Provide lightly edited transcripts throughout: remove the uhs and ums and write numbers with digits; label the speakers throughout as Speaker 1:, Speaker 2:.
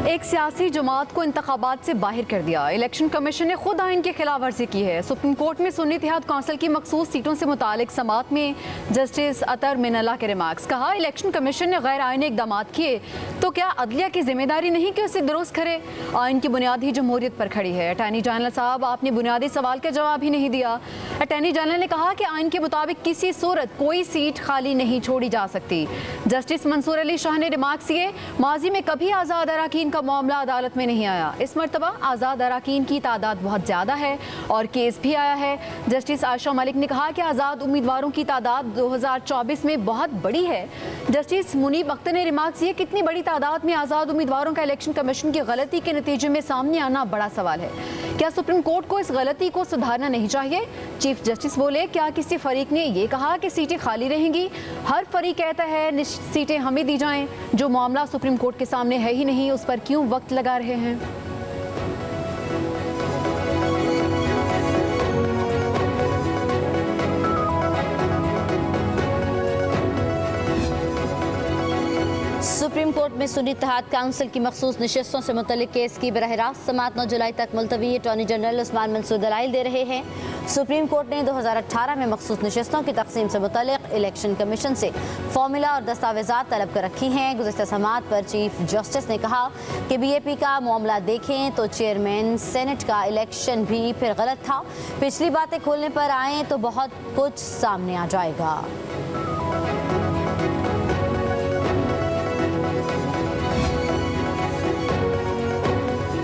Speaker 1: एक सियासी जमात को इंतखाबात से बाहर कर दिया। इलेक्शन कमीशन ने खुद आइन की खिलाफ वर्जी की है। सुप्रीम कोर्ट में सुन्नी इत्तेहाद काउंसिल की मखसूस सीटों से मुतालिक समात में जस्टिस अतर मिनल्ला के रिमार्क्स। कहा, इलेक्शन कमीशन ने गैर आइनी इकदाम किए तो क्या अदलिया की जिम्मेदारी नहीं कि उसे दुरुस्त करे? आइन की बुनियाद ही जमहूरियत पर खड़ी है। अटॉर्नी जनरल साहब, आपने बुनियादी सवाल का जवाब ही नहीं दिया। अटॉर्नी जनरल ने कहा कि आइन के मुताबिक किसी सूरत कोई सीट खाली नहीं छोड़ी जा सकती। जस्टिस मंसूर अली शाह ने रिमार्क्स किए, माजी में कभी आज़ाद अराकीन का मामला अदालत में नहीं आया। इस मरतबा आज़ाद अराकीन की तादाद बहुत ज़्यादा है और केस भी आया है। जस्टिस आयशा मलिक ने कहा कि आज़ाद उम्मीदवारों की तादाद 2024 में बहुत बड़ी है। जस्टिस मुनीब अख्तर ने रिमार्क्स किए, कितनी बड़ी तादाद में आज़ाद उम्मीदवारों का इलेक्शन कमीशन की गलती के नतीजे में सामने आना बड़ा सवाल है। क्या सुप्रीम कोर्ट को इस गलती को सुधारना नहीं चाहिए? चीफ जस्टिस बोले, क्या किसी फरीक ने यह कहा कि सीटें खाली रहेंगी? हर फरीक कहता है सीटें हमें दी जाएं। जो मामला सुप्रीम कोर्ट के सामने है ही नहीं, उस पर क्यों वक्त लगा रहे हैं?
Speaker 2: सुप्रीम कोर्ट में सुन्नी इत्तेहाद काउंसिल की मखसूस नशिस्तों से मुतल्लिक केस की बरह रास्त समात 9 जुलाई तक मुलतवी। अटॉर्नी जनरल उस्मान मंसूर दलाइल दे रहे हैं। सुप्रीम कोर्ट ने 2018 में मखसूस नशिस्तों की तकसीम से मुतल्लिक इलेक्शन कमीशन से फॉर्मूला और दस्तावेजात तलब कर रखी हैं। गुज़िश्ता समात पर चीफ जस्टिस ने कहा कि BAP का मामला देखें तो चेयरमैन सेनेट का इलेक्शन भी फिर गलत था। पिछली बातें खोलने पर आएँ तो बहुत कुछ सामने आ जाएगा।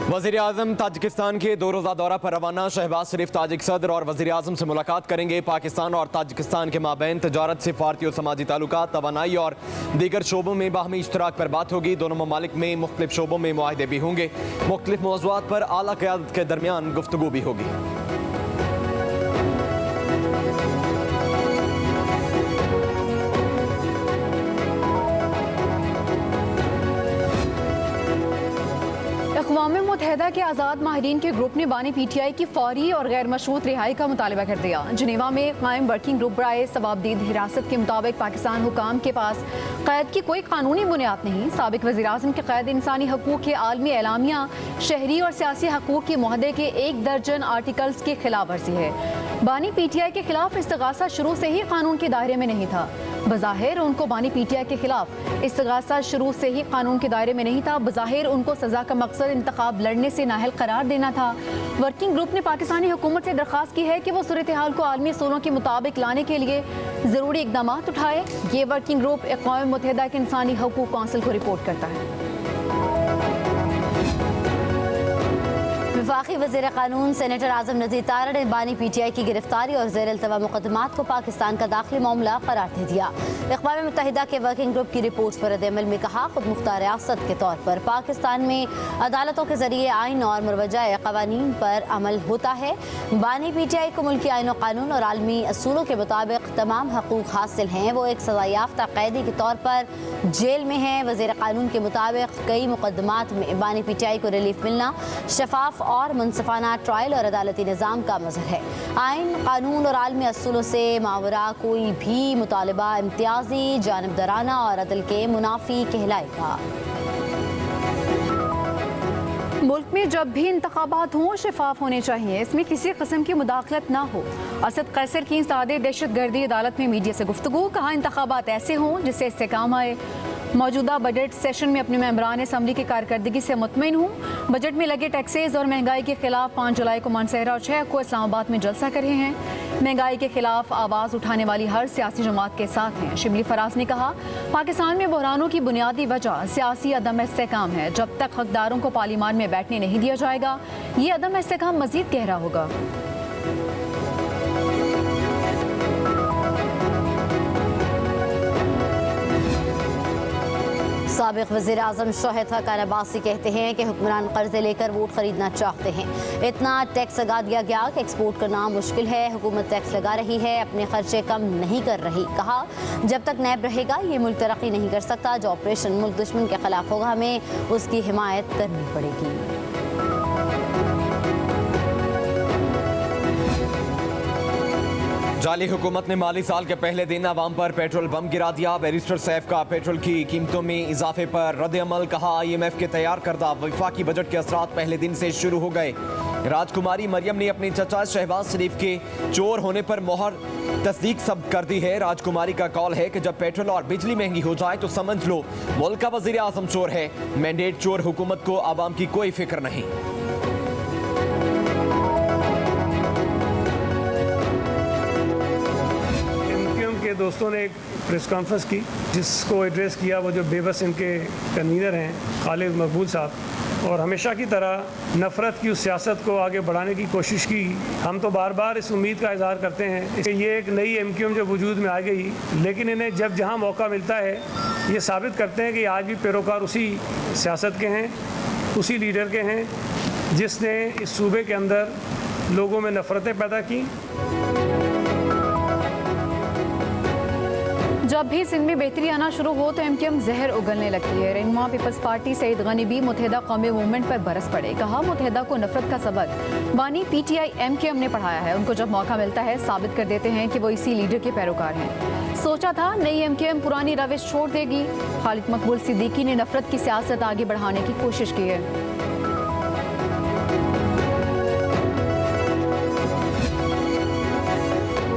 Speaker 3: वज़ीर आज़म ताजिकिस्तान के 2 रोज़ा दौरा पर रवाना। शहबाज शरीफ ताजिक सदर और वज़ीर आज़म से मुलाकात करेंगे। पाकिस्तान और ताजिकिस्तान के माबैन तजारत, सिफारती और समाजी ताल्लुकात, तवानाई और दीगर शोबों में बाहमी इश्तराक पर बात होगी। दोनों ममालिक में मुख्तलिफ शोबों में मुआहदे भी होंगे। मुख्तलिफ मौज़ूआत पर आला क़यादत के दरमियान गुफ्तगू भी होगी।
Speaker 1: अक़वाम मुत्तहिदा के आज़ाद माहिरीन के ग्रुप ने बानी PTI की फौरी और गैर मशरूत रिहाई का मुतालबा कर दिया। जिनेवा में कायम वर्किंग ग्रुप बराए सवाबदीद हिरासत के मुताबिक पाकिस्तान हुकाम के पास कैद की कोई कानूनी बुनियाद नहीं। साबिक वज़ीर आज़म के कैद इंसानी हकूक़ के आलमी एलामिया, शहरी और सियासी हकूक़ के मुआहदे के 1 दर्जन आर्टिकल्स की खिलाफ वर्जी है। बानी PTI के खिलाफ इस्तगासा शुरू से ही कानून के दायरे में नहीं था। बज़ाहिर उनको बानी PTI के खिलाफ इस्तगासा शुरू से ही कानून के दायरे में नहीं था। बज़ाहिर उनको सज़ा का मकसद इंतखाब लड़ने से नाअहल करार देना था। वर्किंग ग्रुप ने पाकिस्तानी हुकूमत से दरख्वास्त की है कि वो सूरत हाल को आलमी असूलों के मुताबिक लाने के लिए ज़रूरी इक़दाम उठाए। ये वर्किंग ग्रुप अक़वाम मुत्तहिदा के इंसानी हकूक़ काउंसिल को रिपोर्ट करता है।
Speaker 2: वफाकी वज़ीर क़ानून सेनेटर आज़म नज़ीर तारा ने बानी PTI की गिरफ्तारी और ज़ेर अल्तवा मुक़दमात को पाकिस्तान का दाखिली मामला करार दे दिया। अक़वाम मुत्तहिदा के वर्किंग ग्रुप की रिपोर्ट पर रद्द-ए-अमल में कहा, खुद मुख्तार रियासत के तौर पर पाकिस्तान में अदालतों के ज़रिए आइन और मुरवजा क़वानीन पर अमल होता है। बानी PTI को मुल्की आइन और कानून और आलमी असूलों के मुताबिक तमाम हकूक़ हासिल हैं। वो एक सज़ा याफ्ता कैदी के तौर पर जेल में हैं। वज़ीर क़ानून के मुताबिक कई मुक़दमात में बानी PTI को रिलीफ मिलना शफाफ और मुनसिफाना ट्रायल और अदालती निज़ाम का मज़हर है। आइन, कानून और आलमी असूलों से मावरा कोई भी मुतालबा इम्तियाजी, जानिबदाराना और अदल के मुनाफी कहलाएगा।
Speaker 1: मुल्क में जब भी इंतखाबात हों शफाफ होने चाहिए, इसमें किसी किस्म की मुदाखलत ना हो। असद कैसर की सादे दहशतगर्दी अदालत में मीडिया से गुफ्तगू। कहा, इंतखाबात ऐसे हों जिससे इस्तेकाम आए। मौजूदा बजट सेशन में अपने मेंबरान असम्बली की कारकर्दगी से मुतमईन हूँ। बजट में लगे टैक्सेस और महंगाई के खिलाफ 5 जुलाई को मानसहरा और 6 को इस्लामाबाद में जलसा कर रहे हैं। महंगाई के खिलाफ आवाज़ उठाने वाली हर सियासी जमात के साथ हैं। शिबली फराज ने कहा, पाकिस्तान में बहरानों की बुनियादी वजह सियासी अदम इस्तेकाम है। जब तक हकदारों को पार्लियामान में बैठने नहीं दिया जाएगा, ये अदम इस्तेकाम मजीद गहरा होगा।
Speaker 2: साबिक़ वज़ीर आज़म शोहद खान अब्बासी कहते हैं कि हुक्मरान कर्जे लेकर वोट खरीदना चाहते हैं। इतना टैक्स लगा दिया गया कि एक्सपोर्ट करना मुश्किल है। हुकूमत टैक्स लगा रही है, अपने खर्चे कम नहीं कर रही। कहा, जब तक नैब रहेगा ये मुल्क तरक्की नहीं कर सकता। जो ऑपरेशन मुल्क दुश्मन के खिलाफ होगा, हमें उसकी हिमायत करनी पड़ेगी।
Speaker 3: जाली हुकूमत ने माली साल के पहले दिन अवाम पर पेट्रोल बम गिरा दिया। बैरिस्टर सैफ का पेट्रोल की कीमतों में इजाफे पर रद्द अमल। कहा IMF के तैयार करदा वफाकी बजट के असरात पहले दिन से शुरू हो गए। राजकुमारी मरियम ने अपनी चचा शहबाज शरीफ के चोर होने पर मोहर तस्दीक सब कर दी है। राजकुमारी का कॉल है कि जब पेट्रोल और बिजली महंगी हो जाए तो समझ लो मुल्क का वजीर आजम चोर है। मैंडेट चोर हुकूमत को आवाम की कोई फिक्र नहीं।
Speaker 4: के दोस्तों ने एक प्रेस कॉन्फ्रेंस की जिसको एड्रेस किया वो जो बेबस इनके कन्वीनर हैं खालिद मकबूल साहब, और हमेशा की तरह नफ़रत की उस सियासत को आगे बढ़ाने की कोशिश की। हम तो बार बार इस उम्मीद का इजहार करते हैं कि ये एक नई MQM जो वजूद में आ गई, लेकिन इन्हें जब जहाँ मौका मिलता है ये साबित करते हैं कि आज भी पैरोकार उसी सियासत के हैं, उसी लीडर के हैं जिसने इस सूबे के अंदर लोगों में नफ़रतें पैदा की।
Speaker 1: जब भी सिंध में बेहतरी आना शुरू हो तो MQM जहर उगलने लगती है। रहनुमा पीपल्स पार्टी सईद गनी भी मुत्तहिदा कौमी मूवमेंट पर बरस पड़े। कहा मुत्तहिदा को नफरत का सबक बानी PTI MQM ने पढ़ाया है। उनको जब मौका मिलता है साबित कर देते हैं कि वो इसी लीडर के पैरोकार हैं। सोचा था नई MQM पुरानी रविश छोड़ देगी। खालिद मकबूल सिद्दीकी ने नफरत की सियासत आगे बढ़ाने की कोशिश की है।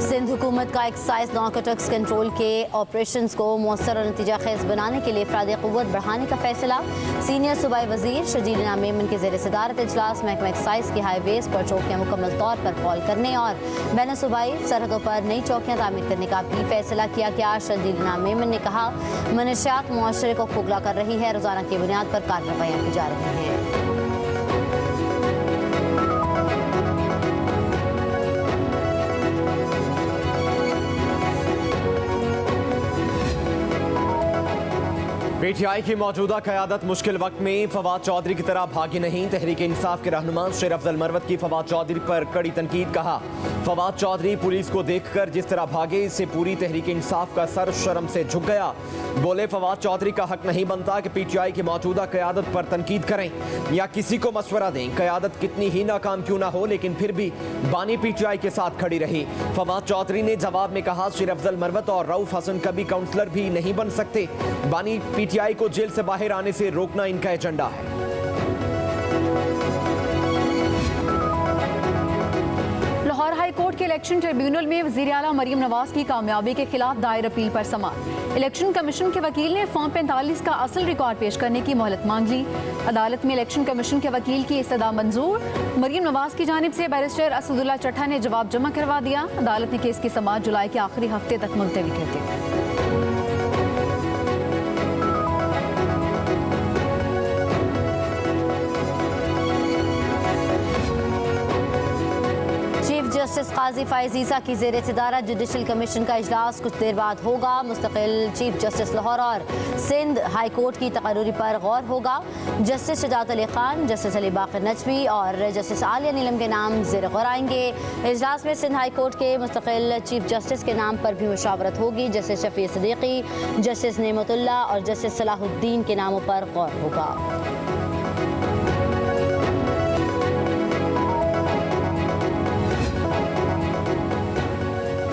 Speaker 2: सिंध हुकूमत का एक्साइज नारकोटिक्स कंट्रोल के ऑपरेशंस को मौसर और नतीजा खेज बनाने के लिए अफराद क़ुव्वत बढ़ाने का फैसला। सीनियर सूबाई वजीर शजील इनाम मेमन के ज़ेर सदारत इजलास महकमा एक्साइज के हाईवेज पर चौकियाँ मुकम्मल तौर पर फॉल करने और बैन सूबाई सरहदों पर नई चौकियाँ तामीर करने का भी फैसला किया गया। शजील इनाम मेमन ने कहा मनशियात मुआशरे को खोखला कर रही है, रोज़ाना की बुनियाद पर कार्रवाइयाँ की जा रही हैं।
Speaker 3: PTI की मौजूदा क़यादत मुश्किल वक्त में फवाद चौधरी की तरह भागी नहीं। तहरीक इंसाफ के रहनुमा शेर अफजल मरवत की फवाद चौधरी पर कड़ी तनकीद। कहा फवाद चौधरी पुलिस को देखकर जिस तरह भागे इससे पूरी तहरीक इंसाफ का सर शर्म से झुक गया। बोले फवाद चौधरी का हक नहीं बनता कि PTI की मौजूदा क़यादत पर तनकीद करें या किसी को मशवरा दें। क़यादत कितनी ही नाकाम क्यों ना हो लेकिन फिर भी बानी PTI के साथ खड़ी रही। फवाद चौधरी ने जवाब में कहा शेर अफजल मरवत और रऊफ हसन कभी काउंसलर भी नहीं बन सकते। बानी PTI को जेल से बाहर आने से रोकना इनका एजेंडा है।
Speaker 1: लाहौर हाई कोर्ट के इलेक्शन ट्रिब्यूनल में वज़ीर आला मरियम नवाज की कामयाबी के खिलाफ दायर अपील पर समाअत। इलेक्शन कमीशन के वकील ने फॉर्म 45 का असल रिकॉर्ड पेश करने की मोहलत मांग ली। अदालत में इलेक्शन कमीशन के वकील की इस्तदा मंजूर। मरियम नवाज की जानिब से बैरिस्टर असदुल्ला चट्टा ने जवाब जमा करवा दिया। अदालत ने केस की समाअत जुलाई के आखिरी हफ्ते तक मुलतवी कर दी।
Speaker 2: जस्टिस काजी फाइज ईसा की ज़ेर सदारत जुडिशल कमीशन का इजलास कुछ देर बाद होगा। मुस्तकिल चीफ जस्टिस लाहौर और सिंध हाई कोर्ट की तकर्री पर गौर होगा। जस्टिस शजात अली खान, जस्टिस अली बाकर नजमी और जस्टिस आलिया नीलम के नाम ज़ेर गौर आएंगे। इजलास में सिंध हाई कोर्ट के मुस्तकिल चीफ जस्टिस के नाम पर भी मुशावरत होगी। जस्टिस शफी सिद्दीकी, जस्टिस नेमतुल्ला और जस्टिस सलाहुद्दीन के नामों पर गौर होगा।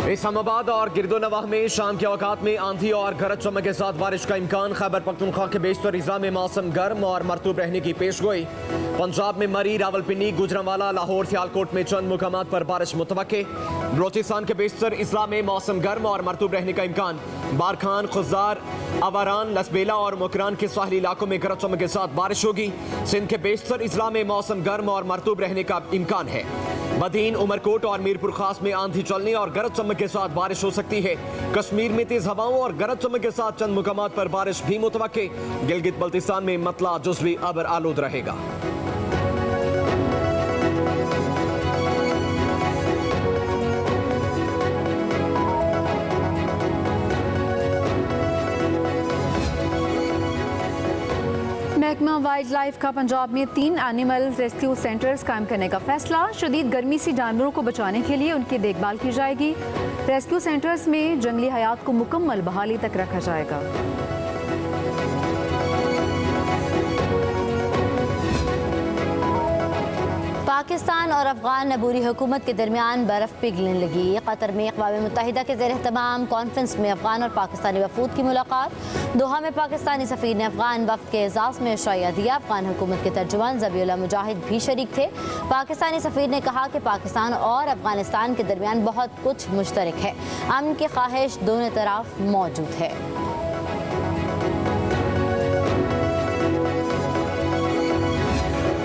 Speaker 3: इस्लामाबाद और गिरदोनवाह में शाम के औकात में आंधी और गरज चमक के साथ बारिश का इम्कान। खैबर पख्तूनख्वा के बेशतर अजला में मौसम गर्म और मरतूब रहने की पेशगोई। पंजाब में मरी, रावलपिंडी, गुजरांवाला, लाहौर, सियालकोट में चंद मुकामात पर बारिश मुतवक्के। बलोचिस्तान के बेशतर अजला में मौसम गर्म और मरतूब रहने का इम्कान। बारखान, खुजार, अवारान, लसबेला और मुकरान के साहली इलाकों में गरज चमक के साथ बारिश होगी। सिंध के बेशतर अजला में मौसम गर्म और मरतूब रहने का इम्कान है। बदीन, उमरकोट और मीरपुर खास में आंधी चलने और गरज चमक के साथ बारिश हो सकती है। कश्मीर में तेज हवाओं और गरज चमक के साथ चंद मुकामात पर बारिश भी मुतवक्के। गिलगित बल्तिस्तान में मतला जुज़वी अबर आलूद रहेगा।
Speaker 1: महकमा वाइल्ड लाइफ का पंजाब में 3 एनिमल रेस्क्यू सेंटर्स कायम करने का फैसला। शदीद गर्मी से जानवरों को बचाने के लिए उनकी देखभाल की जाएगी। रेस्क्यू सेंटर्स में जंगली हयात को मुकम्मल बहाली तक रखा जाएगा।
Speaker 2: पाकिस्तान और अफगान अबूरी हुकूमत के दरमियान बर्फ पिघलने लगी। कतर में अक़वाम मुत्तहिदा के ज़ेर तमाम कॉन्फ्रेंस में अफगान और पाकिस्तानी वफूद की मुलाकात। दोहा में पाकिस्तानी सफ़ीर ने अफगान वफ़द के एजाज़ में इशारा दिया। अफगान हुकूमत के तर्जुमान ज़बीउल्लाह मुजाहिद भी शरीक थे। पाकिस्तानी सफ़ीर ने कहा कि पाकिस्तान और अफगानिस्तान के दरमियान बहुत कुछ मुश्तरक है। अमन की ख्वाहिश दोनों तरफ मौजूद है।